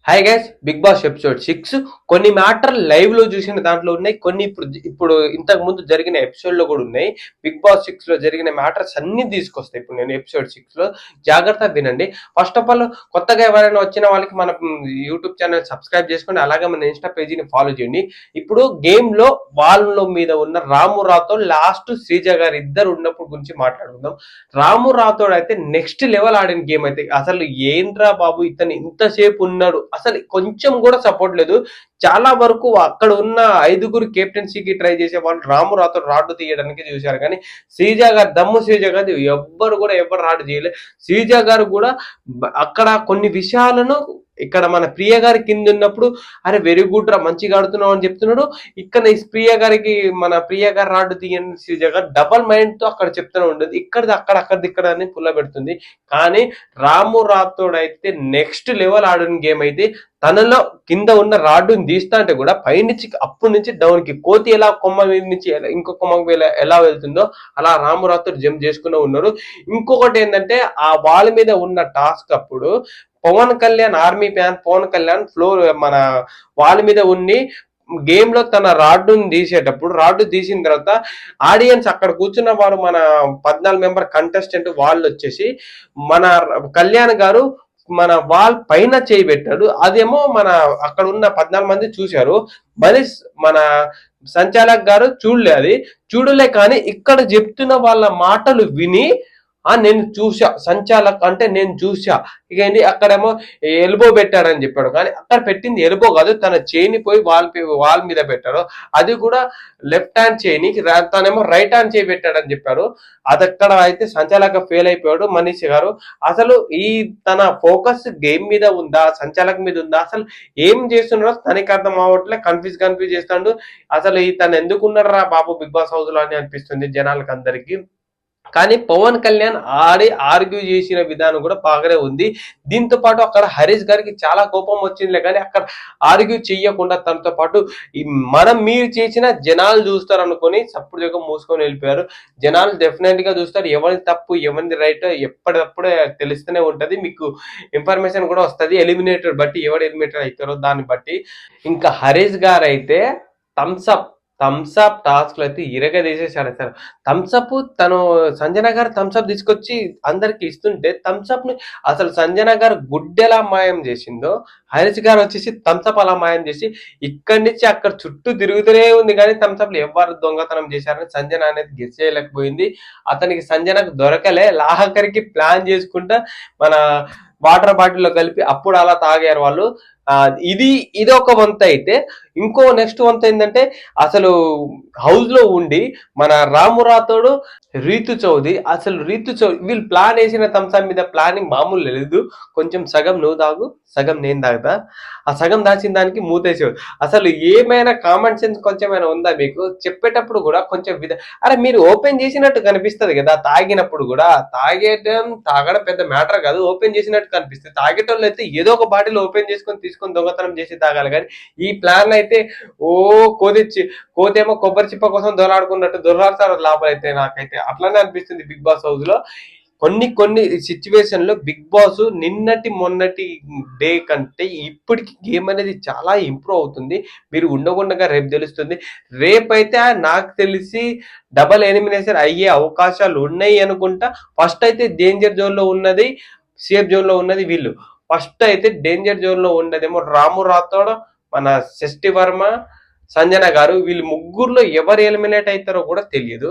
Hi guys, big boss episode 6 కొన్ని matter live లో చూసిన దాంట్లో ఉన్నాయి. కొన్ని ఇప్పుడు ఇంతకు ముందు జరిగిన ఎపిసోడ్ లో కూడా ఉన్నాయి. బిగ్ బాస్ 6 లో జరిగిన మ్యాటర్స్ అన్ని తీసుకొస్తాయి ఇప్పుడు నేను ఎపిసోడ్ 6 లో. జాగ్రత్త వినండి. ఫస్ట్ ఆఫ్ ఆల్, కొత్తగా ఎవరైనా వచ్చిన వాళ్ళకి మన యూట్యూబ్ ఛానల్ సబ్స్క్రైబ్ చేసుకోండి, అలాగే మన ఇన్స్టా పేజీని ఫాలో చేయండి. ఇప్పుడు గేమ్ లో వాళ్ళ మీద ఉన్న రాము రాథోడ్ లాస్ట్ శ్రీజ గారు ఇద్దరు ఉన్నప్పుడు గురించి మాట్లాడుకుందాం. రాము రాథోడ్ అయితే నెక్స్ట్ లెవెల్ ఆడిన గేమ్ అయితే అసలు ఏంట్రా బాబు ఇతను ఇంతసేపు ఉన్నాడు, అసలు కొంచెం కూడా సపోర్ట్ లేదు. చాలా వరకు అక్కడ ఉన్న 5గురు కెప్టెన్సీకి ట్రై చేసే వాళ్ళు రాము రాథోడ్ రాడ్డు తీయడానికి చూశారు, కానీ శ్రీజ గారు దమ్ము శ్రీజ గారు ఎవరు రాడ్డు చేయలేదు. శ్రీజ గారు కూడా అక్కడ కొన్ని విషయాలను ఇక్కడ మన ప్రియ గారి కింద ఉన్నప్పుడు అరే వెరీ గుడ్ రా, మంచిగా ఆడుతున్నావు అని చెప్తున్నాడు. ఇక్కడ ఈ ప్రియ గారికి మన ప్రియ గారు రాడ్డు తీయని శ్రీజ గారు డబల్ మైండ్ తో అక్కడ చెప్తూనే ఉండదు, అక్కడిది ఇక్కడ అని పుల్ల పెడుతుంది. కానీ రాము రాథోడ్ అయితే నెక్స్ట్ లెవెల్ ఆడిన గేమ్ అయితే తనలో కింద ఉన్న రాడ్డుని తీస్తా అంటే కూడా పైనుంచి అప్పటి నుంచి డౌన్ కి కోతి ఎలా కొమ్మ మీద నుంచి ఇంకో కొమ్మకి ఎలా వెళ్తుందో అలా రాము రాథోడ్ జంప్ చేసుకునే ఉన్నారు. ఇంకొకటి ఏంటంటే ఆ వాల్ మీద ఉన్న టాస్క్ అప్పుడు Pawan Kalyan army fan Pawan Kalyan floor మన వాల్ మీద ఉండి గేమ్ లో తన రాడ్డుని తీసేటప్పుడు రాడ్డు తీసిన తర్వాత ఆడియన్స్ అక్కడ కూర్చున్న వారు మన 14 మెంబర్ కంటెస్టెంట్ వాళ్ళు వచ్చేసి మన కళ్యాణ్ గారు మన వాల్ పైన చేయి పెట్టాడు. అదేమో మన అక్కడ ఉన్న 14 మంది చూశారు, మరి మన సంచాలక్ గారు చూడలే కానీ ఇక్కడ చెప్తున్న వాళ్ళ మాటలు విని నేను చూసా సంచాలక్ అంటే నేను చూసా ఇక ఏంటి అక్కడేమో ఎల్బో పెట్టాడని చెప్పాడు, కానీ అక్కడ పెట్టింది ఎల్బో కాదు, తన చేయిని పోయి వాల్ మీద పెట్టాడు. అది కూడా లెఫ్ట్ హ్యాండ్ చేయిని, తనేమో రైట్ హ్యాండ్ చేయి పెట్టాడని చెప్పారు. అదక్కడ అయితే సంచాలక ఫెయిల్ అయిపోయాడు మనీష్ గారు. అసలు ఈ తన ఫోకస్ గేమ్ మీద ఉందా సంచాలక మీద ఉందా, అసలు ఏం చేస్తున్నారో తనకి అర్థం అవ్వట్లే, కన్ఫ్యూజ్ చేస్తాడు. అసలు ఈ తను ఎందుకున్నారా బాబు బిగ్ బాస్ హౌస్ లో అని అనిపిస్తుంది జనాలకు అందరికి. కానీ పవన్ కళ్యాణ్ ఆర్గ్యూ చేసిన విధానం కూడా బాగానే ఉంది. దీంతో పాటు అక్కడ హరీష్ గారికి చాలా కోపం వచ్చిందిలే, కానీ అక్కడ ఆర్గ్యూ చెయ్యకుండా తనతో పాటు మీరు చేసిన జనాలు చూస్తారు అనుకొని సప్పుడు జగం మూసుకొని వెళ్ళిపోయారు. జనాలు డెఫినెట్ గా చూస్తారు, ఎవరి తప్పు ఎవరిది రైట్ ఎప్పటికప్పుడే తెలుస్తూనే ఉంటది, మీకు ఇన్ఫర్మేషన్ కూడా వస్తుంది. ఎలిమినేటర్ బట్టి ఎవరు ఎలిమినేటర్ అవుతారో దాన్ని బట్టి. ఇంకా హరీష్ గారు అయితే థమ్స్అప్ టాస్క్ లో అయితే ఇరగదీసేసాడు. సార్ థమ్స్అప్ తను సంజన గారు థమ్స్అప్ తీసుకొచ్చి అందరికి ఇస్తుంటే థమ్స్అప్ ని అసలు సంజన గారు గుడ్డెలా మాయం చేసిందో హరీష్ గారు వచ్చేసి థమ్స్అప్ అలా మాయం చేసి ఇక్కడి నుంచి అక్కడ చుట్టూ తిరుగుతూనే ఉంది, కానీ థమ్స్అప్ ఎవరు దొంగతనం చేశారని సంజన అనేది గెస్ చేయలేకపోయింది. అతనికి సంజనకు దొరకలే, లాహకరికి ప్లాన్ చేసుకుంటా మన వాటర్ బాటిల్లో కలిపి అప్పుడు అలా తాగారు వాళ్ళు. ఇది ఒక వంత అయితే, ఇంకో నెక్స్ట్ వంత ఏంటంటే అసలు హౌస్ లో ఉండి మన రాము రాథోడు రీతు చౌదరి వీళ్ళు ప్లాన్ వేసిన థమ్స్అప్ మీద ప్లానింగ్ మామూలు లేదు. కొంచెం సగం నువ్వు తాగు సగం నేను తాగుతా, ఆ సగం దాచిన దానికి మూతేసేవాడు. అసలు ఏమైనా కామన్ సెన్స్ కొంచెమైనా ఉందా మీకు? చెప్పేటప్పుడు కూడా కొంచెం అరే మీరు ఓపెన్ చేసినట్టు కనిపిస్తుంది కదా, తాగినప్పుడు కూడా తాగడం పెద్ద మ్యాటర్ కాదు, ఓపెన్ చేసినట్టు కనిపిస్తుంది. తాగేటోళ్ళు అయితే ఏదో ఒక బాటిల్ ఓపెన్ తీసుకొని దొంగతనం చేసి తాగాలి, కానీ ఈ ప్లాన్ అయితే ఓ కోతేమో కొబ్బరి చిప్ప కోసం దొరాడుకున్నట్టు దొరాడతారు లాభాలు. అయితే నాకైతే అట్లానే అనిపిస్తుంది బిగ్ బాస్ హౌస్ లో. కొన్ని సిచ్యువేషన్ లో బిగ్ బాస్ మొన్నటి డే కంటే ఇప్పటికి గేమ్ అనేది చాలా ఇంప్రూవ్ అవుతుంది. మీరు ఉండకుండా రేపు తెలుస్తుంది. రేపైతే నాకు తెలిసి డబల్ ఎలిమినేషన్ అయ్యే అవకాశాలు ఉన్నాయి అనుకుంటా. ఫస్ట్ అయితే డేంజర్ జోన్ లో ఉన్నది, సేఫ్ జోన్ లో ఉన్నది వీళ్ళు. ఫస్ట్ అయితే డేంజర్ జోన్ లో ఉన్నదేమో రాము రాథోడ్, మన శష్టి వర్మ, సంజన గారు. వీళ్ళు ముగ్గురులో ఎవరు ఎలిమినేట్ అవుతారో కూడా తెలియదు.